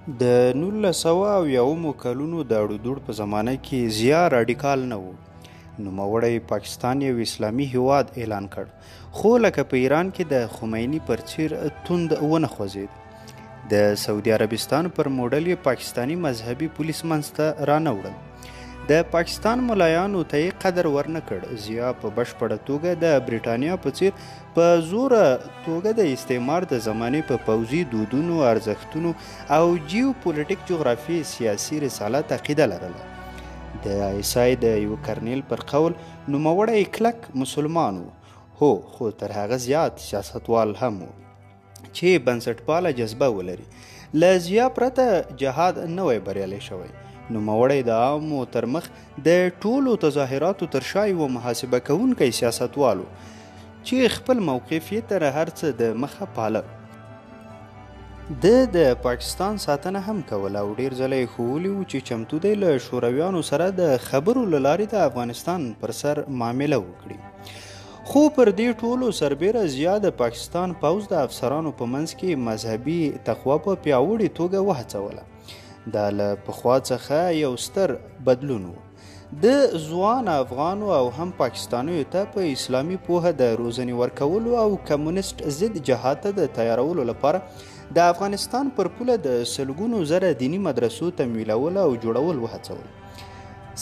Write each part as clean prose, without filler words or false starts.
د 1970 کلونو د اړودوړ په زمانه کې ضیا راډیکال نه و. نوموړی پاکستان یو اسلامي هیواد اعلان کړ، خو لکه په ایران کې د خمیني پر څیر توند ونه خوځېد. د سعودي عربستان پر موډل یې پاکستاني مذهبي پولیس منځته رانه وړل. د پاکستان ملایانو ته یې قدر ورنه کړ. ضیا په بشپړه توګه د برېټانیا په څیر په زوره توګه د استعمار د زمانې په پوځي دودونو، ارزښتونو او جیوپولیټیک جغرافیې سیاسي رسالت عقیده لرله. د ISI د یو کرنیل پر قول نوموړی کلک مسلمان و، هو خو تر هغه زیات سیاستوال هم و چې بنسټپاله جذبه ولري. له ضیا پرته جهاد نه وی بریالی شوی. نوموړی د عامو تر مخ د ټولو تظاهراتو تر شا یوه محاسبه کوونکی سیاستوال و چې خپل موقف یې تر هر څه د مخه پاله. د پاکستان ساتنه هم کوله او ډیر ځله یې ښوولي وو چې چمتو دی له شورویانو سره د خبرو له لارې د افغانستان پر سر معامله وکړي. خو پر دې ټولو سربیره ضیا د پاکستان پوځ د افسرانو په منځ کې مذهبي تقوا په پیاوړې توګه وهڅوله. دا له پخوا څخه یو ستر بدلون و. د ځوان افغانو او هم پاکستانیو ته په اسلامي پوهه د روزنې ورکولو او کمونیسټ ضد جهاد ته د تیارولو لپاره د افغانستان پر پوله د سلګونو زره دیني مدرسو تمویلول او جوړول وهڅول.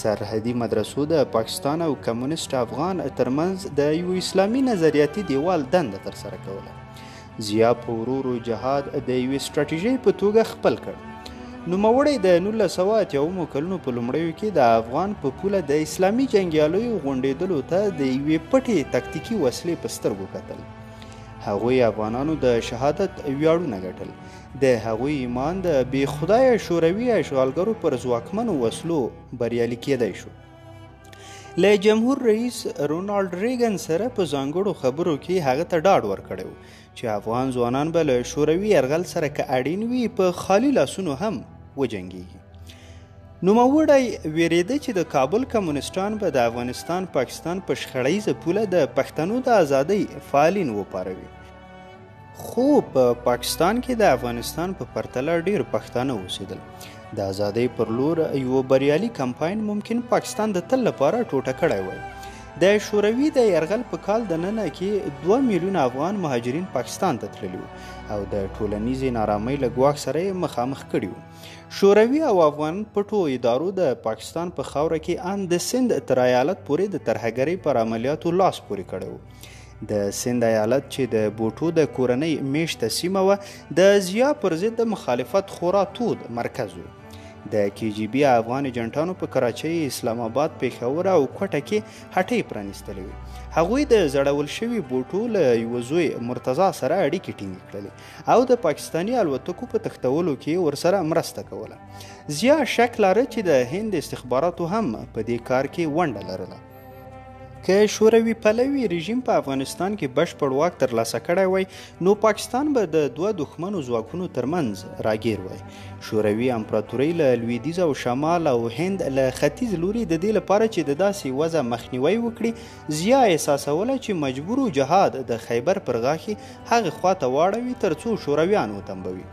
سرحدي مدرسو د پاکستان او کمونیسټ افغان ترمنځ د یو اسلامي نظریاتي دیوال دنده ترسره کوله. ضیا په ورو ورو جهاد د یوې سټراټیژۍ په توګه خپل کړ. نوموړی د 1980 کلونو په لومړیو کې د افغان په پوله د اسلامي جنګیالیو غونډېدلو ته د یوې پټې تکتیکي وسلې په سترګو کتل. هغوی افغانانو د شهادت ویاړونه ګټل. د هغوی ایمان د بې خدایه شوروي اشغالګرو پر ځواکمنو وسلو بریالي کیدی شو. له جمهور رئیس رونالډ ریګن سره په ځانګړو خبرو کې هغه ته ډاډ ورکړی و چې افغان ځوانان به له شوروي یرغل سره که اړین وي په خالي لاسونو هم وجنګیږي. نوموړی ویرېده چې د کابل کمونیسټان به د افغانستان پاکستان په شخړیزه پوله د پښتنو د ازادۍ فعالین وپاروي. خو په پاکستان کې د افغانستان په پرتله ډیر پښتانه اوسېدل. د ازادۍ پر لور یو بریالي کمپاین ممکن پاکستان د تل لپاره ټوټه کړی وای. د شوروي د یرغل په کال دننه کې 2 میلیونه افغان مهاجرین پاکستان ته تللي وو او د ټولنیزې نارامۍ له ګواښ سره یې مخامخ کړي وو. شوروي او افغان پټو ادارو د پاکستان په خاوره کې ان د سند تر ایالت پورې د ترهګرۍ پر عملیاتو لاس پورې کړی وو. د سند ایالت چې د بوټو د کورنۍ میشته سیمه وه د ضیا پر ضد د مخالفت خورا تود مرکز و. د KGB افغان ایجنټانو په کراچۍ، اسلام آباد، پېښور او کوټه کې هټۍ پرانیستلې وې. هغوی د زړول شوي بوټو له یوه زوی مرتضی سره اړیکې ټینګې کړلې او د پاکستاني الوتکو په تښتولو کې ورسره مرسته کوله. ضیا شک لاره چې د هند استخباراتو هم په دې کار کې ونډه لرله. که شوروي پلوي رژیم په افغانستان کې بشپړ واک ترلاسه کړی وای نو پاکستان به د دوه دښمنو ځواکونو ترمنځ راګیر وای. شوروي امپراتورۍ له لویدیځ او شمال او هند له ختیځ لوري د دې لپاره چې د داسې وضع مخنیوی وکړي ضیا احساسوله چې مجبور جهاد د خیبر پر غاښې هغې خواته واړوي تر څو شورویان وتنبوي.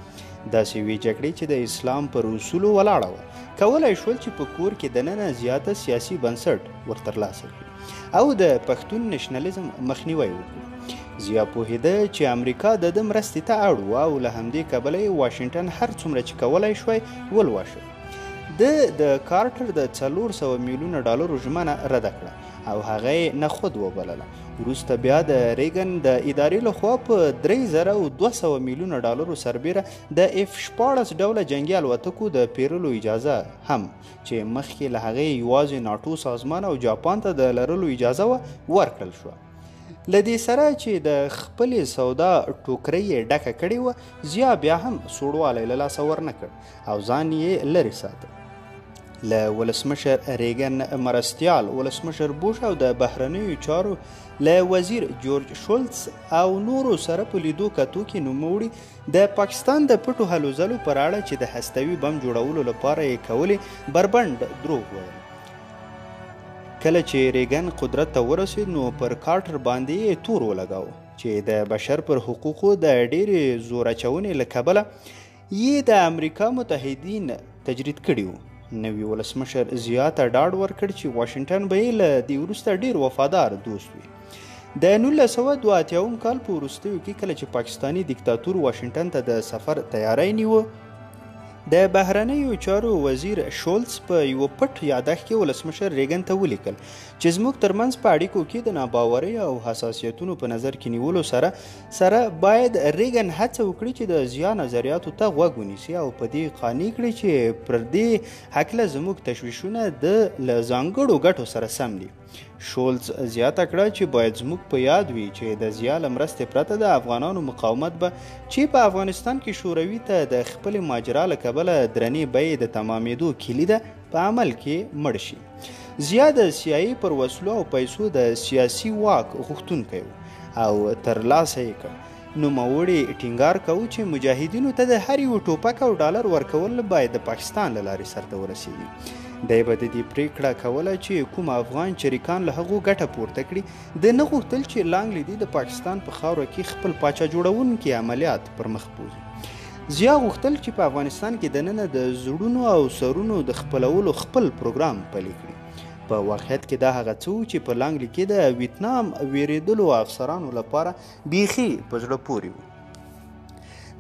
داسې وی جګړې چې د اسلام پر اصولو ولاړه وه کولی شول چې په کور کې دننه زیاته سیاسي بنسټ ورترلاسه کړي او د پښتون نشنلیزم مخنیوی وکړي. ضیا پوهېده چې امریکا د ده مرستې ته اړ وه او له همدې کبله یې واشنګټن هر څومره چې کولی شوی ولواشه. د کارټر د 400 میلیونه ډالرو ژمنه رده کړه او هغه یې نخود وبلله. وروسته بیا د ریګن د ادارې لخوا په 3200 میلیونه ډالرو سربیره د F-16 ډوله جنګي الوتکو د پیرلو اجازه هم چې مخکې له هغې یوازې ناټو سازمان او جاپان ته د لرلو اجازه ورکړل شوه. له دې سره چې د خپلې سودا ټوکرۍ یې ډکه کړې وه ضیا بیا هم سوړوالی له لاسه ورنه کړ او ځان یې لرې ساته. له ولسمشر ریګن مرستیال ولسمشر بوش او د بهرنیو چارو له وزیر جورج شولتز او نورو سره په لیدو کتو کې نوموړي د پاکستان د پټو هلو ځلو پر اړه چې د هستوي بم جوړولو لپاره یې کولې بربنډ دروغ ویل. کله چې ریګن قدرت ته ورسید نو پر کارټر باندې یې تور ولګاوه چې د بشر پر حقوقو د ډېرې زور اچونې له کبله یې د امریکا متحدین تجرید کړي وو. نوي ولسمشر زیاته ډاډ ورکړ چې واشنګټن به یې له دې وروسته ډیر وفادار دوست وي. د 1982 کال په وروستیو کې کله چې پاکستاني دیکتاتور واشنګټن ته د سفر تیاری نیوه، د بهرنیو چارو وزیر شولز په یو پټ یادښت کې ولسمشر ریګن ته ولیکل چې زموږ ترمنځ په اړیکو کې د ناباورۍ او حساسیتونو په نظر کې نیولو سره باید ریګن هڅه وکړي چې د زیان نظریاتو ته غوږ ونیسي او په دې قانع کړي چې پر دې هکله زموږ تشویشونه د له ځانګړو ګټو سره سم دي. شولز زیاته کړه چې باید زموږ په یاد وي چې د زیان له مرستې پرته د افغانانو مقاومت به چې په افغانستان کې شوروي ته د خپلې ماجرا له کبله درنې بیې د تمامېدو کلي ده په عمل کې مړ شي. زیا د CIA پر وسلو او پیسو د سیاسي واک غوښتونکی او ترلاسه یې کړ. نوموړي ټینګار کوي چې مجاهدینو ته د هر یو ټوپک او ډالر ورکول باید د پاکستان له لارې سرته ورسیږي. دی به د دې پریکړه کوله چې کوم افغان شریکان له هغو ګټه پورته کړي. د نه غوښتل چې لانګ لیدي د پاکستان په خاوره کې خپل پاچا جوړونکي عملیات پر مخ بوځي. زیا غوښتل چې په افغانستان کې دننه د زړونو او سرونو د خپلولو خپل پروګرام پلی کړي. په واقعیت کې دا هغه څه چې په لانګ کې د ویتنام ویریدلو افسرانو لپاره بیخي په زړه پورې وو.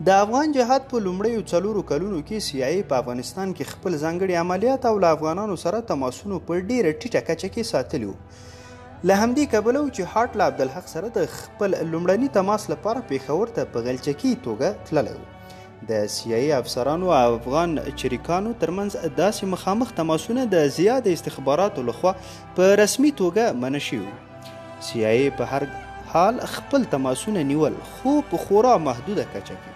د افغان جهاد په لومړیو 4 کلونو کې CIA په افغانستان کې خپل ځانګړي عملیات او له افغانانو سره تماسونو په ډیره ټیټه کچه کې ساتلي وو. له همدې کبله چې هارټ له عبدالحق سره د خپل لومړني تماس لپاره پېښور ته په غلچکي توګه تللی و. د CIA افسرانو او افغان شریکانو ترمنځ داسې مخامخ تماسونه د زیات استخباراتو لخوا په رسمي توګه منع شوي. CIA په هر حال خپل تماسونه نیول، خو په خورا محدوده کچه کې.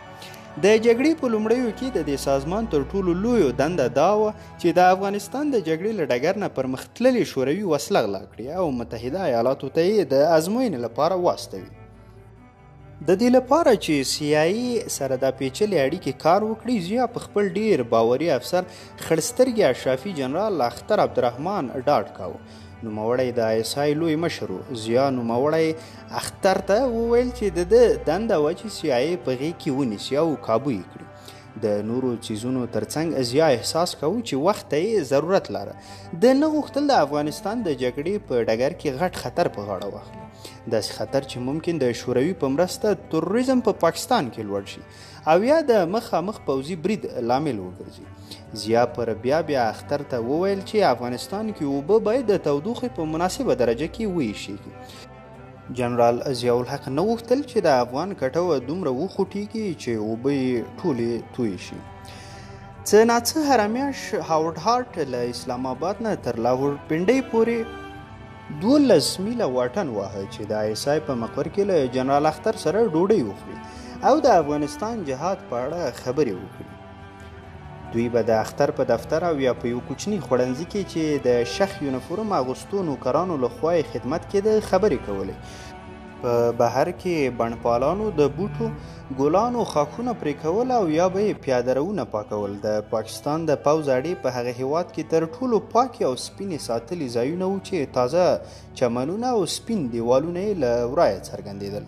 د جګړې په لومړیو کې د دې سازمان تر ټولو لویو دنده دا وه چې د افغانستان د جګړې له ډګر نه پرمخ تللې شوروي وسله غلا کړي او متحده ایالاتو ته یې د ازموینې لپاره واستوي. د دې لپاره چې CIA سره دا پیچلې اړیکې کار وکړي، زیا په خپل ډیر باوري افسر خړسترګي اشرافي جنرال اختر عبدالرحمن ډاډ کاوه. نوموړی د ISI لوی مشر و. زیا نوموړی اختر ته وویل چې د ده دنده وه چې CIA په غېږ کې ونیسي او کابو یې کړي. د نورو څیزونو ترڅنګ زیا احساس کوي چې وخت ته یې ضرورت لاره. د نه غوښتل د افغانستان د جګړې په ډګر کې غټ خطر په غاړه واخلي. داسې خطر چې ممکن د شوروي په مرسته تروریزم په پاکستان کې لوړ شي او یا د مخامخ پوځي برید لامل وګرځي. زیا پر بیا اختر ته وویل چې افغانستان کې اوبه باید د تودوخې په مناسبه درجه کې ویشي. جنرال ضیاء الحق نه غوښتل چې د افغان کټوه دومره وخوټېږي چې اوبه یې ټولې توی شي. څه ناڅه هره میاشت هاورډ هارټ له اسلام آباد نه تر لاهورپنډۍ پورې 12 میله واټن واهه چې د ISI په مقر کې له جنرال اختر سره ډوډۍ وخوري او د افغانستان جهاد په اړه خبرې وکړي. دوی به د اختر په دفتر او یا په یو کوچني خوړنځي کې چې د شخ یونیفورم اغوستو نوکرانو لخوا یې خدمت کېده خبرې کولې. په بهر کې بڼپالانو د بوټو ګلانو خاکونه پرې کول او یا به یې پیاده روونه پاکول. د پاکستان د پوځ اډې په هغه هیواد کې تر ټولو پاکې او سپینې ساتلي ځایونه وو چې تازه چمنونه او سپین دیوالونه یې له ورایه څرګندېدل.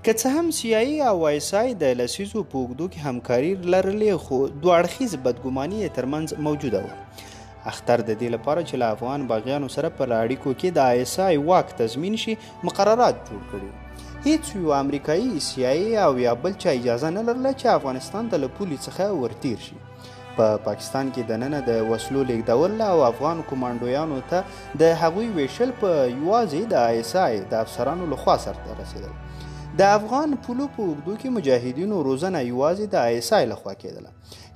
که څه هم CIA او ISI د لسیزو په اوږدو کې همکاري لرلې، خو دوه اړخیز بدګماني یې ترمنځ موجوده وه. اختر د دې لپاره چې له افغان باغیانو سره پر اړیکو کې د ISI واک تضمین شي مقررات جوړ کړي. هیڅ یو امریکایي CIA او یا بل چا اجازه نه لرله چې افغانستان ته له پولې څخه ورتیر شي. په پاکستان کې دننه د وسلو لیږدول او افغان کمانډویانو ته د هغوی ویشل په یوازې د ISI د افسرانو لخوا سرته رسېدل. د افغان پولو په اوږدو کې مجاهدینو روزنه یوازې د ISI لخوا کېدله.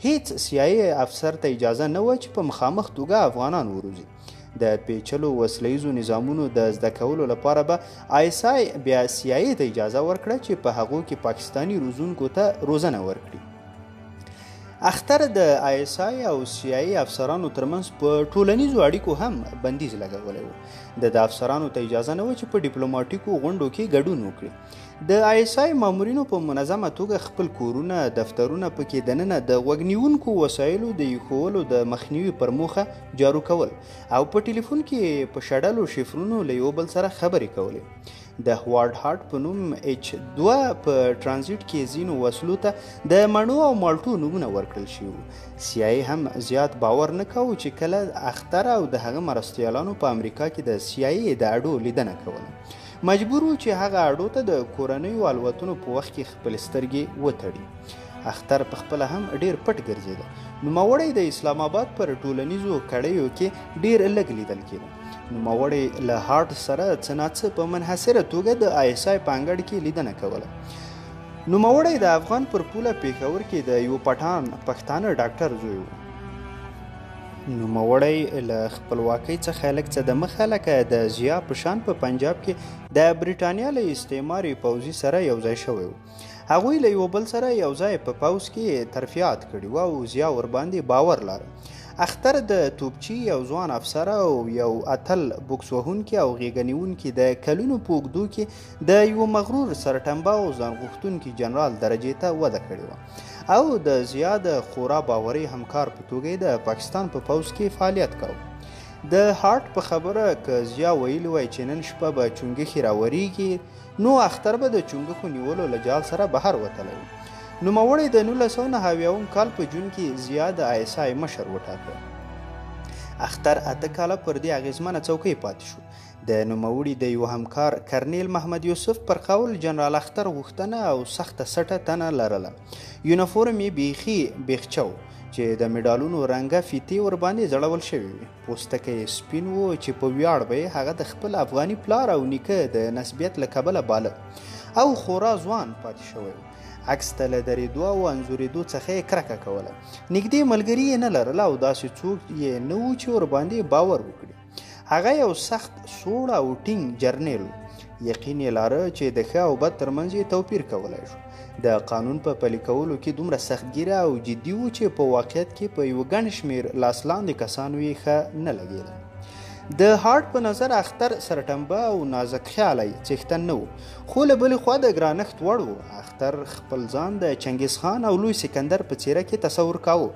هیڅ CIA افسر ته اجازه نه وه چې په مخامخ توګه افغانان وروزي. د پیچلو وسلیزو نظامونو د زده کولو لپاره به ISI بیا CIA ته اجازه ورکړه چې په هغو کې پاکستاني روزونکو ته روزنه ورکړي. اختر د ISI او CIA افسرانو ترمنځ په ټولنیزو اړیکو هم بندیز لګولی و. د افسرانو ته اجازه نه وه چې په ډیپلوماټیکو غونډو کې ګډون وکړي. د ISI مامورینو په منظمه توګه خپل کورونه، دفترونه پکې دننه د غوږ نیونکو وسایلو د ایښولو د مخنیوي پر موخه جارو کول او په ټلیفون کې په شډلو شفرونو له یو بل سره خبرې کولې. د هوارډ هارټ په نوم H2 په ترانزیټ کې ځینو وسلو ته د مڼو او مالټو نومونه ورکړل شوي. CIA هم زیات باور نه کاوه چې کله اختر او د هغه مرستیالانو په امریکا کې د CIA د اډو لیدنه کوله. مجبور و چې هغه اډو ته د کورنیو الوتنو په وخت کې خپل سترګې وتړي. اختر په خپله هم ډیر پټ ګرځېده. نوموړی د اسلام آباد پر ټولنیزو کړیو کې ډیر لږ لیدل کېده. نوموړی له هارټ سره څه ناڅه په منحصره توګه د ISI په انګړ کې لیدنه کوله. نوموړی د افغان پر پوله پېښور کې د یو پښتانه ډاکټر زوی و. نوموړی له خپلواکۍ څخه لږ څه د مخه لکه د ضیا په شان په پنجاب کې د برېټانیا له استعماري پوځي سره یوځای شوی و. هغوی له یو بل سره یوځای په پوځ کې ترفیعات کړي وو او ضیا ورباندې باور لاره. اختر د توپچي یو ځوان افسر او یو اتل بوکس وهونکي او غېږه نیونکي د کلونو په اوږدو کې د یو مغرور سرټنبه او ځان غوښتونکي جنرال درجې ته وده کړې وه او د ضیا د خورا باوري همکار په توګه د پاکستان په پوځ کې فعالیت کاوه. د هارټ په خبره که ضیا ویلي وای چې نن شپه به چونګښې راورېږي نو اختر به د چونګښو نیولو له جال سره بهر وتلی و. نوموړی د 1990 کال په جون کې ضیا د ISI مشر وټاکه. اختر 8 کاله پر دې اغیزمنه څوکۍ پاتې شو. د نوموړي د یو همکار کرنیل محمد یوسف پر قول جنرال اختر غوښتنه او سخته سټه تنه لرله. یونیفورم یې بیخي بیخچه و چې د میډالونو رنګه فیتې ورباندې ځړول شوي وي. پوستکی یې سپین و چې په ویاړ به یې هغه د خپل افغاني پلار او نیکه د نسبیت له کبله باله او خورا ځوان پاتې شوی و. عکس ته له درېدو او انځورېدو څخه یې کرکه کوله. نږدې ملګري یې نه لرله او داسې څوک یې نه و چې ورباندې باور وکړي. هغه یو سخت سوړ او ټینګ جرنیل و. یقین یې لاره چې د ښه او بد ترمنځ یې توپیر کولی شو. د قانون په پلي کولو کې دومره سختګیره او جدي و چې په واقعیت کې په یو ګڼ شمېر لاس لاندې کسانو یې ښه نه لګېده. د هارټ په نظر اختر سرټنبه او نازک خیالی څښتن نه و خو له بلې خوا د ګرانښت وړ و. اختر خپل ځان د چنګیز خان او لوی سکندر په څیره کې تصور کاوه.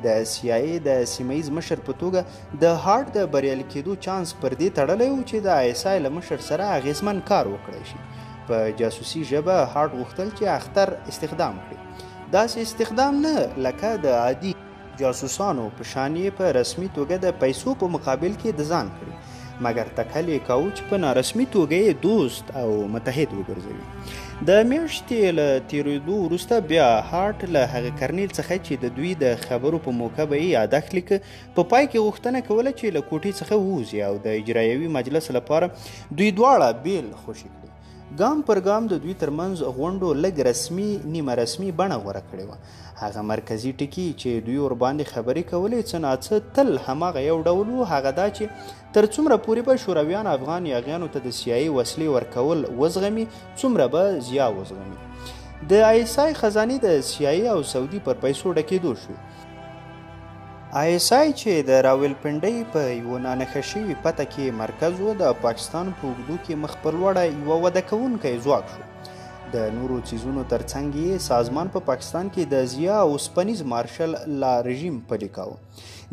د CIA د سیمهیز مشر په توګه د هارټ د بریالي کېدو چانس پر دې تړلی و چې د ISI له مشر سره اغیزمن کار وکړی شي. په جاسوسي ژبه هارټ غوښتل چې اختر استخدام کړي. داسې استخدام نه لکه د عادي جاسوسانو په شان یې په رسمي توګه د پیسو په مقابل کې د ځان کړي مګر تکل یې کاوه چې په نارسمي توګه یې دوست او متحد وګرځوي. د میاشتې له تېرېدو وروسته بیا هارټ له هغه کرنیل څخه چې د دوی د خبرو په موقع به یې یادښت لیکه په پای کې غوښتنه کوله چې له کوټې څخه ووځي او د اجرایوي مجلس لپاره دوی دواړه بیل خوشي کړي. ګام پر ګام د دوی ترمنځ غونډو لږ رسمي نیمه رسمي بڼه غوره کړې وه. هغه مرکزي ټکي چې دوی ورباندې خبرې کولې څه ناڅه تل هماغه یو ډول و. هغه دا چې تر څومره پورې به شورویان افغان یاغیانو ته د CIA وسلې ورکول وزغمي څومره به ضیا وزغمي. د ISI خزانې د CIA او سعودي پر پیسو ډکېدو شوې. ISI چې د راولپنډۍ په یوه نانښه شوي پته کې مرکز و د پاکستان په اوږدو کې مخ پر لوړه یوه وده کوونکی ځواک شو. د نورو څیزونو ترڅنګ یې سازمان په پاکستان کې د ضیا اوسپنیز مارشل لا رژیم پلی کاوه.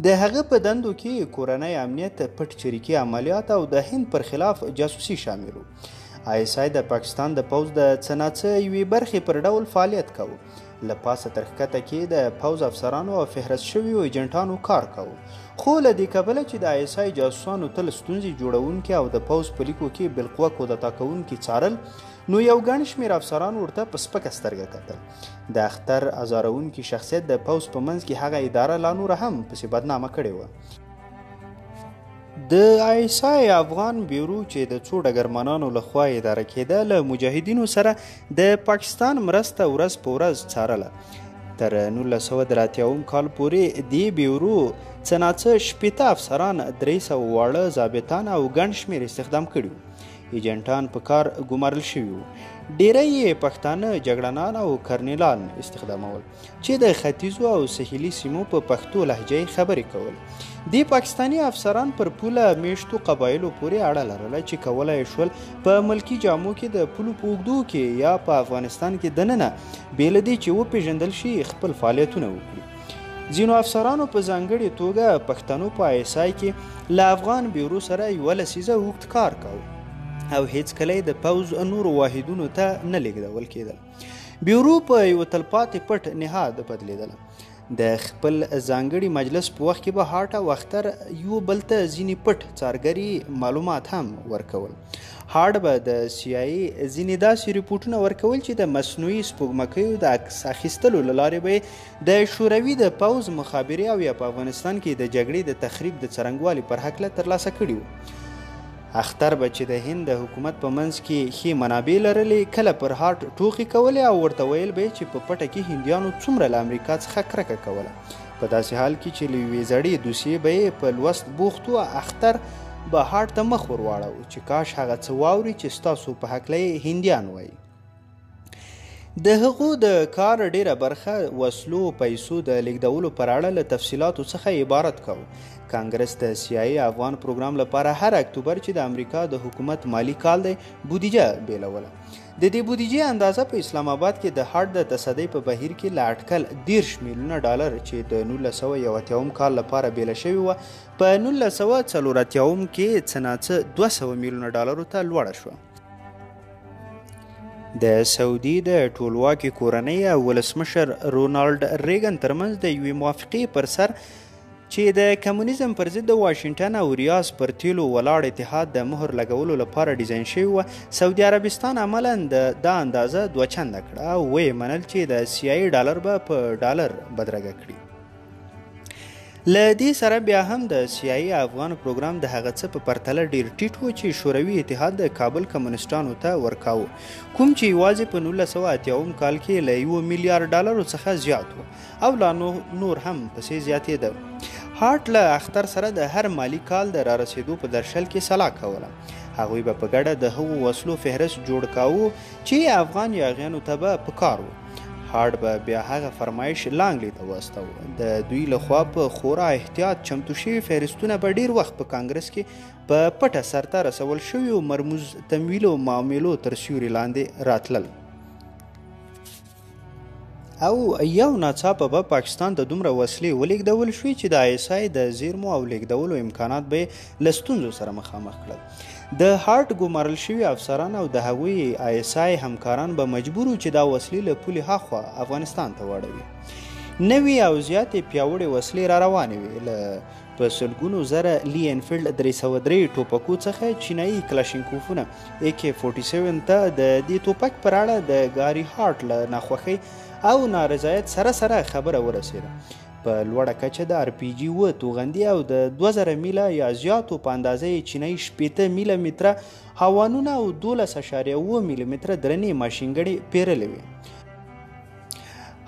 د هغه په دندو کې کورنۍ امنیت، پټ چریکي عملیات او د هند پر خلاف جاسوسي شامل و. ISI د پاکستان د پوځ د څه ناڅه یوې برخې پر ډول فعالیت کاوه. له پاسه تر ښکته کې د پوځ افسرانو او فهرست شویو ایجنټانو کار کاوه. خو له دې کبله چې د ISI جاسوسانو تل ستونزې جوړونکي او د پوځ په لیکو کې بالقوه کودتا کوونکي څارل نو یو ګڼ شمېر افسران ورته په سپکه سترګه کتل. د اختر ازارونکي شخصیت د پوځ په منځ کې هغه اداره لا نوره هم پسې بدنامه کړې وه. د ISI افغان بیورو چې د څو ډګرمنانو لخوا اداره کېده له مجاهدینو سره د پاکستان مرسته ورځ په ورځ څارله. تر 1983 کال پورې دې بیورو څه ناڅه 80 افسران، 300 واړه ضابطان او ګڼ شمېر استخدام کړي وو. ایجنټان په کار ګمارل شوي وو. ډیری یې پښتانه جګړهنان او کرنیلان استخدامول چې د ختیځو او سهیلي سیمو په پښتو لهجې خبرې کول. دې پاکستاني افسران پر پوله میشتو قبایلو پورې اړه لرله چې کولی شول په ملکي جامو کې د پولو په اوږدو کې یا په افغانستان کې دننه بې له دې چې وپېژندل شي خپل فعالیتونه وکړي. ځینو افسرانو په ځانګړې توګه پښتنو په ISI کې له افغان بیورو سره 1 لسیزه اوږد کار کاوه. او هیڅکله د پوځ نورو واحدونو ته نه لیږدول کېدل. بیورو په یو تلپاتې پټ نهاد بدلیدله. د خپل ځانګړي مجلس په وخت کې به هارټ او اختر یو بل ته ځینې پټ څارګري معلومات هم ورکول. هارټ به د سی آی ای ځینې داسې ریپورټونه ورکول چې د مصنوعي سپوږمکیو د عکس اخیستلو له لارې به د شوروي د پوځ مخابرې او یا په افغانستان کې د جګړې د تخریب د څرنګوالي په هکله ترلاسه کړي وو. اختر به چې د هند د حکومت په منځ کې ښې منابع لرلې کله پر هارټ ټوخې کولې او ورته ویل به چې په پټه کې هندیانو څومره له امریکا څخه کرکه کوله. په داسې حال کې چې له یوې زړې دوسیې به یې په لوست بوخت و، اختر به هارټ ته مخ ور واړو چې کاش هغه څه واوري چې ستاسو په هکله یې هندیان وایي. د هغو د کار ډیره برخه وسلو پیسو د لیږدولو پر اړه له تفصیلاتو څخه عبارت کو. کانګرس د سی آی ای افغان پروګرام لپاره هر اکتوبر چې د امریکا د حکومت مالی کال دی بودیجه بیلوله. د دې بودیجې اندازه په اسلام آباد کې د هارټ د تصدۍ په بهیر کې له اټکل 10 میلیونه ډالر چې د 1981 کال لپاره بیله شوې وه په 1984 کې څه ناڅه 200 میلیونه ډالرو ته لوړه شوه. د سعودي د ټولواکې کورنۍ او ولسمشر رونالډ ریګن ترمنځ د یوې موافقې پر سر چې د کمونیزم پر ضد د واشنګټن او ریاض پر تیلو ولاړ اتحاد د مهر لګولو لپاره ډیزاین شوی و، سعودي عربستان عملا دا اندازه دوه چنده کړه او ویې منل چې د سی آی ای ډالر به په ډالر بدرګه کړي. له دې سره بیا هم د سی آی ای افغان پروګرام د هغه څه په پرتله ډیر ټیټ و چې شوروي اتحاد د کابل کمونیسټانو ته ورکاوه، کوم چې یوازې په 1980 کال کې له 1 میلیارډ ډالرو څخه زیات و او لا نور هم پسې زیاتېده. هارټ له اختر سره د هر مالی کال د رارسېدو په درشل کې سلا کوله. هغوی به په ګډه د هغو وسلو فهرست جوړ کاوه چې افغان یاغیانو ته به پکار و. هارټ به بیا هغه فرمایش لانګلي ته واستاوه. د دوی لخوا په خورا احتیاط چمتو شوي فهرستونه به ډیر وخت په کانګرس کې په پټه سرته رسول شویو مرموز تمویلو معاملو تر سیوري لاندې راتلل. او یو ناڅاپه به پاکستان ته دومره وسلې ولېږدول شوې چې د آی اس آی د زیرمو او لیږدولو امکانات به یې له ستونزو سره مخامخ کړل. د هارټ ګمارل شوي افسران او د هغوی آی اس آی همکاران به مجبور وو چې دا وسلې له پولې هاخوا افغانستان ته واړوي. نوې او زیاتې پیاوړې وسلې را روانې وې. له په سلګونو زره لی انفیلډ 303 ټوپکو څخه چینایي کلاشینکوفونه AK-47 ته د دې ټوپک پر اړه د ګاري هارټ له ناخوښۍ او نارضایت سره سره خبره ورسېده. په لوړه کچه د RPG و توغندي او د 2000 میله یا زیاتو په اندازه چینایي 80 میله متره هاوانونه او 12.7 میله متره درنې ماشینګړې پیرلې وې.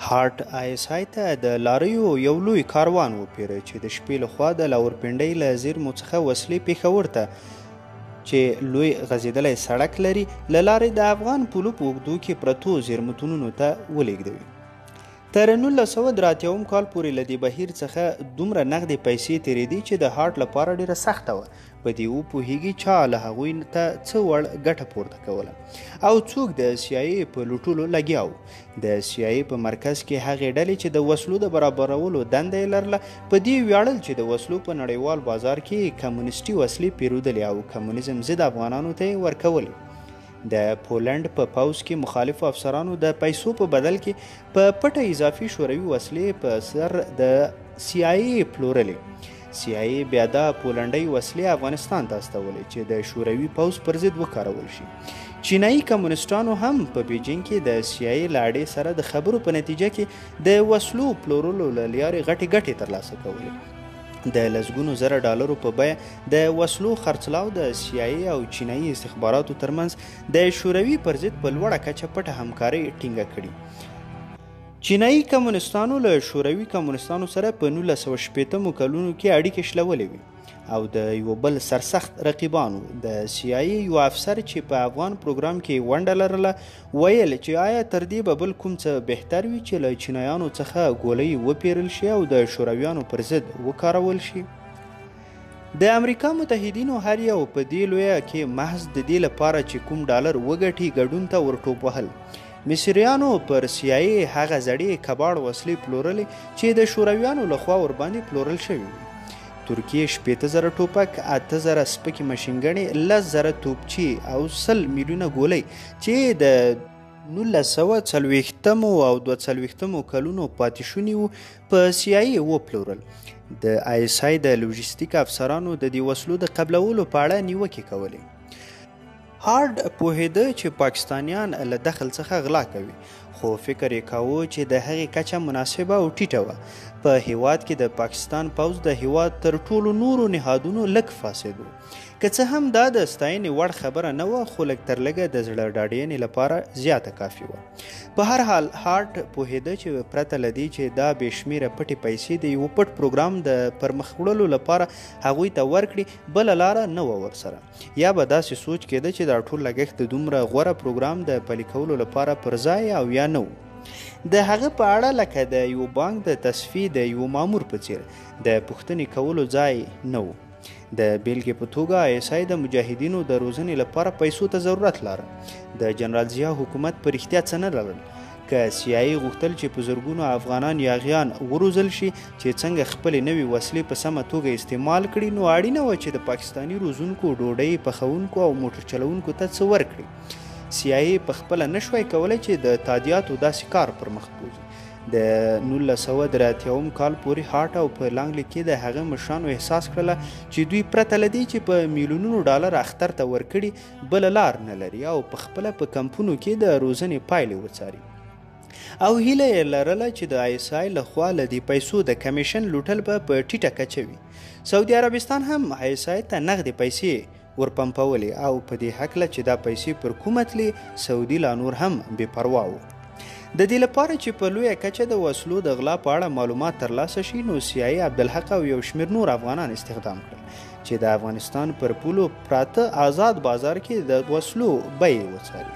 هارټ آی اس آی ته د لاریو یو لوی کاروان وپیره چې د شپې لخوا د لاورپنډۍ له زیرمو څخه وسلې پېښور ته چې لوی غځېدلی سړک لري له لارې د افغان پولو په اوږدو کې پرتو زیرمتونونو ته ولېږدوي. تر 1983 کال پورې له دې بهیر څخه دومره نغدې پیسې تېرېدې چې د هارټ لپاره ډېره سخته وه. په دې وپوهېږي چا له هغوی ته څه وړ ګټه پورته کوله او څوک د سی آی ای په لوټولو لګیا و. د سی آی ای په مرکز کې هغې ډلې چې د وسلو د برابرولو دنده یې لرله په دې ویاړل چې د وسلو په نړیوال بازار کې کمونیستي وسلې پیرودلې او کمونیزم ضد افغانانو ته یې ورکولې. د پولنډ په پوځ کې مخالفو افسرانو د پیسو په بدل کې په پټه اضافي شوروي وسلې په سر د سی آی ای پلورلې. سی آی ای بیا دا پولنډۍ وسلې افغانستان ته استولې چې د شوروي پوځ پر ضد وکارول شي. چینایي کمونیسټانو هم په بیجینګ کې د سی آی ای له اډې سره د خبرو په نتیجه کې د وسلو پلورلو له لارې غټې ګټې ترلاسه کولې. د لسګونو زره ډالرو په بیه د وسلو خرڅلاو د سی آی ای او چینایي استخباراتو ترمنځ د شوروي پر ضد په لوړه کچه پټه همکاري ټینګه کړي. چینایي کمونیستانو له شوروي کمونیستانو سره په 1980 کلونو کې اړیکې شلولې وې او د یو بل سرسخت رقیبانو. د سی آی ای یو افسر چې په افغان پروګرام کې ونډه لرله ویل چې آیا تر دې به بل کوم څه بهتر وي چې له چینایانو څخه ګولۍ وپیرل شي او د شورویانو پر ضد وکارول شي. د امریکا متحدینو هر یو په دې لویه کې محض د دې لپاره چې کوم ډالر وګټي ګډون ته ورټوپ وهل. مصریانو پر سی آی ای هغه زړې کباړ وسلې پلورلې چې د شورویانو لخوا ورباندې پلورل شوي وي. ترکیې 80,000 ټوپک، 8,000 سپکې ماشینګڼې، 10,000 توپچې او 100 میلیونه ګولۍ چې د 1940 او 42 کلونو پاتې شوني وو په CIA وپلورل. د ISI د لوژیستیک افسرانو د دې وسلو د قبلولو په اړه نیوکې کولې. هارډ پوهېده چې پاکستانیان له دخل څخه غلا کوي، خو فکر یې کاوه چې د هغې کچه مناسبه او ټیټه وه. په هیواد کې د پاکستان پوځ د هیواد تر ټولو نورو نهادونو لږ فاسد و. که څه هم دا د ستاینې وړ خبره نه وه، خو لږ تر لږه د زړه ډاډینې لپاره زیاته کافي وه. په هر حال هارډ پوهېده چې پرته له دې چې دا بې شمېره پټې پیسې د یو پټ پروګرام د پرمخ وړلو لپاره هغوی ته ورکړي، بله لاره نه وه ورسره. یا به داسې سوچ کېده چې دا ټول لګښت د دومره غوره پروګرام د پلي کولو لپاره پر ځای او یا نه و. د هغه په اړه لکه د یو بانک د تصفیې د یو مامور په څیر د پوښتنې کولو ځای نه و. د بیلګې په توګه ISI د مجاهدینو د روزنې لپاره پیسو ته ضرورت لاره. د جنرال ضیا حکومت په رښتیا څه نه لرل. که CIA غوښتل چې په زرګونو افغانان یاغیان وروزل شي چې څنګه خپلې نوې وسلې په سمه توګه استعمال کړي، نو اړینه وه چې د پاکستاني روزونکو، ډوډۍ پخونکو او موټر چلونکو ته څه ورکړي. CIA په خپله نشوای کولی چې د تادیاتو داسې کار پر مخ بوځي. د 1983 کال پورې هارټ او په لانګلي کې د هغه مشرانو احساس کړله چې دوی پرته له دې چې په میلیونونو ډالر اختر ته ورکړي، بله لار نه لري او په خپله په کمپونو کې د روزنې پایلې وڅاري. او هیله یې لرله چې د ISI لخوا له دې پیسو د کمیشن لوټل به په ټیټه کچه وي. سعودي عربستان هم ISI ته نغدې پیسې ورپمپولې او په دې هکله چې دا پیسې پر کومه تلې، سعودي لا نور هم بې پروا و. د دې لپاره چې په لویه کچه د وسلو د غلا په اړه معلومات ترلاسه شي، نو CIA عبدالحق او یو شمېر نور افغانان استخدام کړل چې د افغانستان پر پولو پراته آزاد بازار کې د وسلو بیې وڅاري.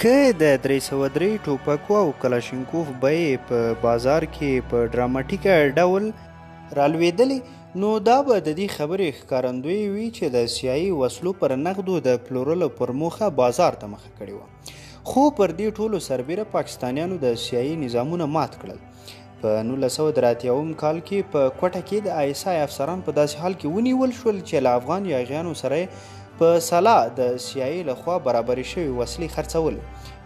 که د 303 ټوپکو او کلاشینکوف بیې په بازار کې په ډراماټیکه ډول رالوېدلې، نو دا به د دې خبرې ښکارندوی وي چې د CIA وسلو پر نغدو د پلورلو پر موخه بازار ته مخه کړې وه. خو پر دې ټولو سربیره پاکستانیانو د CIA نظامونه مات کړل. په 1983 کال کې په کوټه کې د ISI افسران په داسې حال کې ونیول شول چې له افغان یاغیانو سره په سلا د CIA لخوا برابرې شوې وسلې خرڅول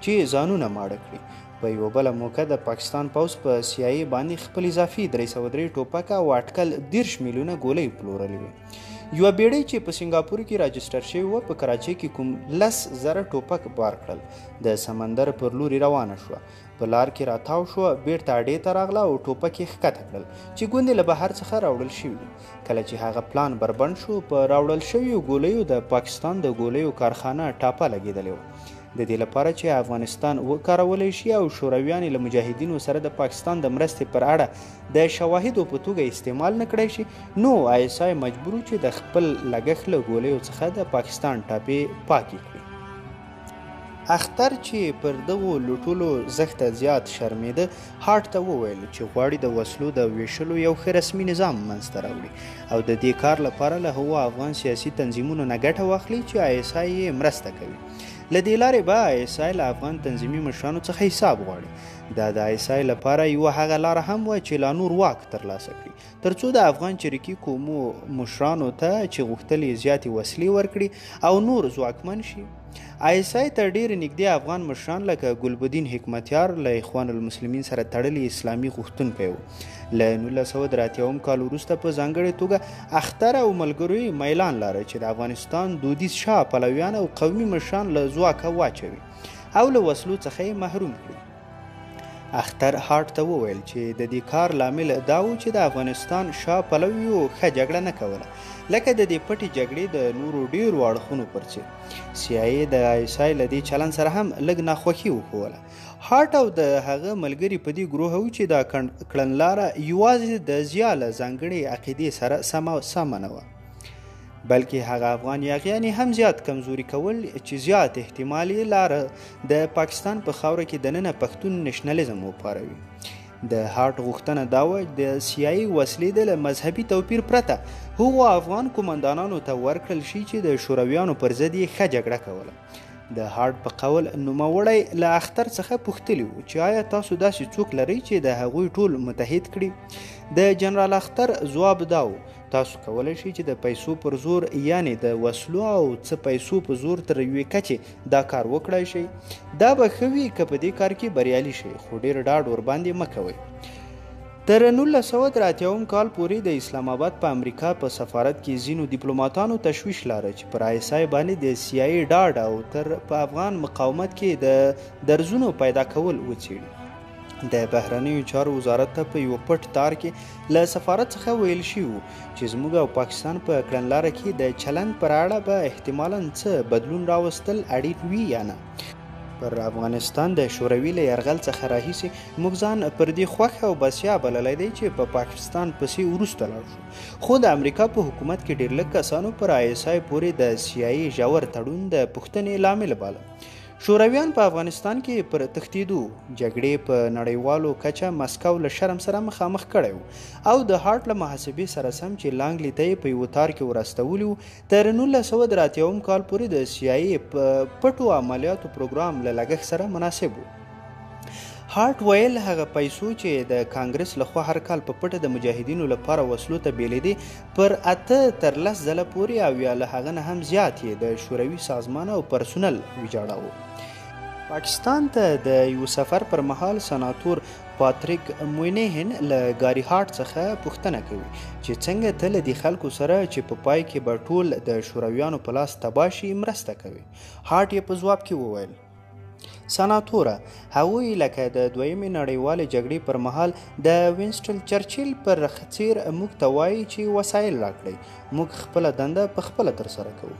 چې ځانونه ماړه کړي. په یوه بله موقع د پاکستان پوځ په CIA باندې خپل اضافي 303 ټوپک او اټکل 10 میلیونه ګولۍ پلورلې وې. یوه بیړۍ چې په سنګاپور کې راجسټر شوې وه، په کراچۍ کې کوم 10,000 ټوپک بار کړل. د سمندر پر لوري روانه شوه، په لار کې راتاو شوه، بیرته اډې ته راغله او ټوپک یې ښکته کړل چې ګوندې له بهر څخه راوړل شوي. کله چې هغه پلان بربند شو، په راوړل شویو ګولیو د پاکستان د ګولیو کارخانه ټاپه لګېدلې وه، د دې لپاره چې افغانستان وکارولی شي او شورویان له مجاهدینو سره د پاکستان د مرستې پر اړه د شواهدو په توګه استعمال نه کړی شي. نو ISI مجبور و چې د خپل لګښت له ګولیو څخه د پاکستان ټاپې پاکې کړي. اختر چې پر دغو لوټولو زښته زیات شرمېده، هارټ ته وویل چې غواړي د وسلو د ویشلو یو ښه رسمي نظام منځته راوړي او د دې کار لپاره له هغو افغان سیاسي تنظیمونو نه ګټه واخلي چې ISI یې مرسته کوي. له دې لارې به ISI له افغان تنظیمي مشرانو څخه حساب غواړي. دا د ISI لپاره یوه هغه لاره هم وه چې لا نور واک ترلاسه کړي، تر څو د افغان چریکي قومو مشرانو ته چې غوښتل یې زیاتې وسلې ورکړي او نور ځواکمن شي. ISI ته ډېر نږدې افغان مشران لکه ګلبدین حکمتیار له اخوان المسلمین سره تړلي اسلامي غوښتونکی و. له 1983 کال وروسته په ځانګړې توګه اختر او ملګرو میلان لاره چې د افغانستان دودیز شاه پلویان او قومي مشران له ځواکه واچوي او له وسلو څخه یې محروم کړي. اختر هارټ ته وویل چې د دې کار لامل دا و چې د افغانستان شاه پلویو ښه جګړه نه کوله، لکه د دې پټې جګړې د نورو ډېرو اړخونو پر څیر. CIA د ISI له دې چلند سره هم لږ ناخوښي وښوله. هارټ او د هغه ملګري په دې ګروه و چې دا کړنلاره یوازې د ضیا له ځانګړې عقیدې سره سمه نه وه، بلکې هغه افغان یاغیان هم زیات کمزوري کول چې زیات احتمال یې لاره د پاکستان په خاوره کې دننه پښتون نشنلیزم وپاروي. د هارټ غوښتنه دا وه د CIA وسلې د له مذهبي توپیر پرته هغو افغان قومندانانو ته ورکړل شي چې د شورویانو پر ضد یې ښه جګړه کوله. د هارت په قول نوموړی له اختر څخه پوښتلي وو چې آیا تاسو داسې څوک لرئ چې د هغوی ټول متحد کړي؟ د جنرال اختر ځواب دا و: تاسو کولی شئ چې د پیسو پر زور یعنې د وسلو او څه پیسو په زور تر یوې کچې دا کار وکړای شئ. دا به ښه وي که په دې کار کې بریالي شئ، خو ډېر ډاډ ورباندې مه کوئ. تر 1983 کال پورې د اسلام آباد په امریکا په سفارت کې ځینو ډیپلوماتانو تشویش لاره چې پر ISI باندې د CIA ډاډ او تر په افغان مقاومت کې د درزونو پیدا کول وڅېړي. د بهرنیو چارو وزارت ته په یو پټ تار کې له سفارت څخه ویل شوي وو چې زموږ او پاکستان په کړنلاره کې د چلند پر اړه به احتمالاً څه بدلون راوستل اړین وي یا نه. پر افغانستان د شوروي له یرغل څخه راهیسې موږ ځان پر دې خوښ او بسیا بللی دی چې په پاکستان پسې وروسته لاړ شو، خو د امریکا په حکومت کې ډېر لږ کسانو پر ISI پورې د CIA ژور تړون د پوښتنې لامل باله. شورویان په افغانستان کې پر تښتېدو جګړې په نړیوالو کچه مسکو له شرم سره مخامخ کړی و او د هارت له محاسبې سره سم چې لانګلي ته یې په یوه تار کې ورستولي وو. تر 1983 کال پورې د CIA په پټو عملیاتو پروګرام له لګښت سره مناسب و. هارت ویل هغه پیسو چې د کانګرس لخوا هر کال په پټه د مجاهدینو لپاره وسلو ته بیلېدې پر 8 تر 10 ځله پورې او یا له هغه نه هم زیات یې د شوروي سازمان او پرسونل ویجاړاوه. پاکستان ته د یو سفر پر مهال سناتور پاتریک موینهن له ګاری هارت څخه پوښتنه کوي چې څنګه ته له دې خلکو سره چې په پای کې به ټول د شورویانو په لاس تباه شي مرسته کوي. هارت یې په ځواب کې وویل: سناتوره، هغوی لکه د دویمې نړیوالې جګړې پر مهال د وینسټن چرچل پر څیر موږ ته وایي چې وسایل راکړئ، موږ خپله دنده په خپله ترسره کوو.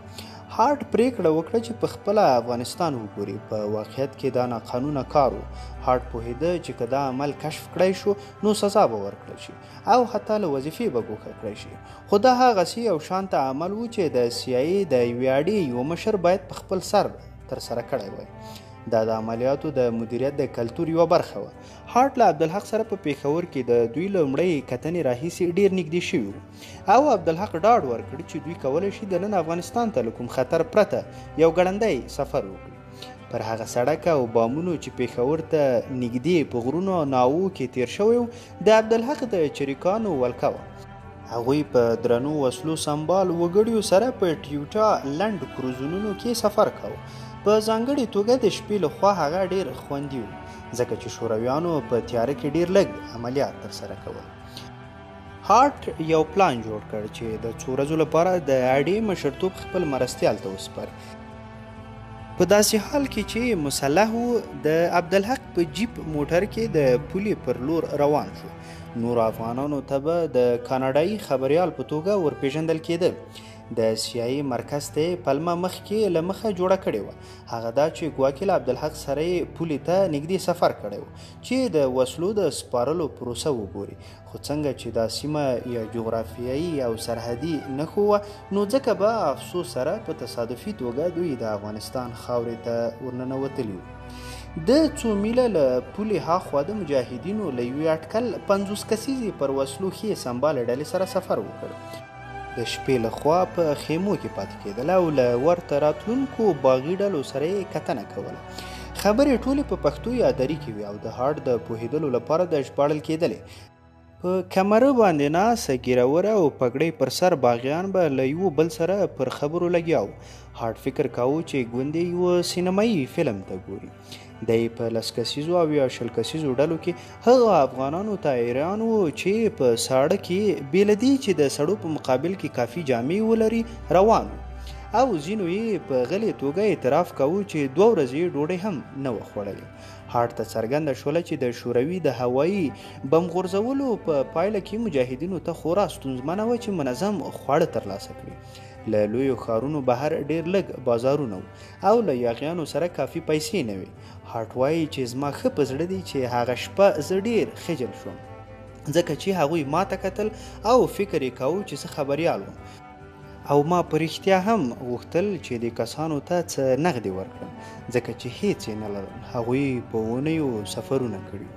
هارت پریکړه وکړه چې په خپله افغانستان وګوري. په واقعیت کې دا ناقانونه کار و. هارت پوهېده چې که دا عمل کشف کړی شو نو سزا به ورکړل شي او حتی له وظیفې به ګوښه کړی شي، خو دا هغسې یو شانته عمل و چې د CIA د یوې اډې یو مشر باید په خپل سر ترسره کړی وای. دا د عملیاتو د مدیریت د کلتور یوه برخه وه. هارت له عبدالحق سره په پېښور کې د دوی لومړۍ کتنې راهیسې ډېر نږدې شوي وو او عبدالحق ډاډ ورکړ چې دوی کولی شي دننه افغانستان ته له کوم خطر پرته یو ګړندی سفر وکړي. پر هغه سړک او بامونو چې پېښور ته نږدې په غرونو او ناوو کې تیر شوی و د عبدالحق د چریکانو ولکه وه. هغوی په درنو وسلو سمبال وګړیو سره په ټیوټا لنډ کروزونونو کې سفر کاوه. په ځانګړې توګه د شپې لخوا هغه ډېر خوندي و ځکه چې شورویانو په تیاره کې ډېر لږ عملیات ترسره کول. هارت یو پلان جوړ کړ چې د څو ورځو لپاره د اډې مشرتوب خپل مرستیال ته وسپاري. په داسې حال کې چې مسلح و د عبدالحق په جیپ موټر کې د پولې پر لور روان شو. نور افغانانو ته به د کاناډایي خبریال په توګه ورپېژندل کېده. د CIA مرکز ته پلمه مخکې له مخه جوړه کړې وه. هغه دا چې ګواکې له عبدالحق سره یې پولې ته نږدې سفر کړی و چې د وسلو د سپارلو پروسه وګوري، خو څنګه چې دا سیمه یا جغرافیایي او سرحدي نښو وه نو ځکه به افسوس سره په تصادفي توګه دوی د افغانستان خاورې ته ورننوتلي وو. د څو میله له پولې هاخوا د مجاهدینو له یوې اټکل 50 کسیزې پر وسلو ښې سمبالې ډلې سره سفر وکړ. د شپې لخوا په خیمو کې پاتې کېدل او له ورته راتلونکو باغي ډلو سره یې کتنه کوله. خبرې ټولې په پښتو یا دری کې وي او د هارت د پوهېدلو لپاره د ژباړل کېدلې. په کمره باندې ناسته ګیروره او پګړۍ پر سر باغیان به له یو بل سره پر خبرو لګیا وو. هارت فکر کاوه چې ګوندې یوه سینمایي فلم ته ګوري. دی په 10 کسیزو او یا 20 کسیزو ډلو کې هغه افغانانو ته حیران وو چې په ساړه کې بې له دې چې د سړو په مقابل کې کافي جامې ولري روان وو او ځینو یې په غلې توګه اعتراف کاوه چې 2 ورځې ډوډۍ هم نه وه خوړلې. هارت ته څرګنده شوله چې د شوروي د هوایي بم غورځولو په پایله کې مجاهدینو ته خورا ستونزمنه وه چې منظم خواړه ترلاسه کړي. له لویو ښارونو بهر ډېر لږ بازارونه وو او له یاغیانو سره کافي پیسې نه وې. هارت وایي چې زما ښه په زړه دی چې هغه شپه زه ډېر خجل شوم ځکه چې هغوی ما ته کتل او فکر یې کاوه چې زه خبریال وم او ما په رښتیا هم غوښتل چې دې کسانو ته څه نغدې ورکړم ځکه چې هیڅ یې نه لرل. هغوی په اونیو سفرونه کړي.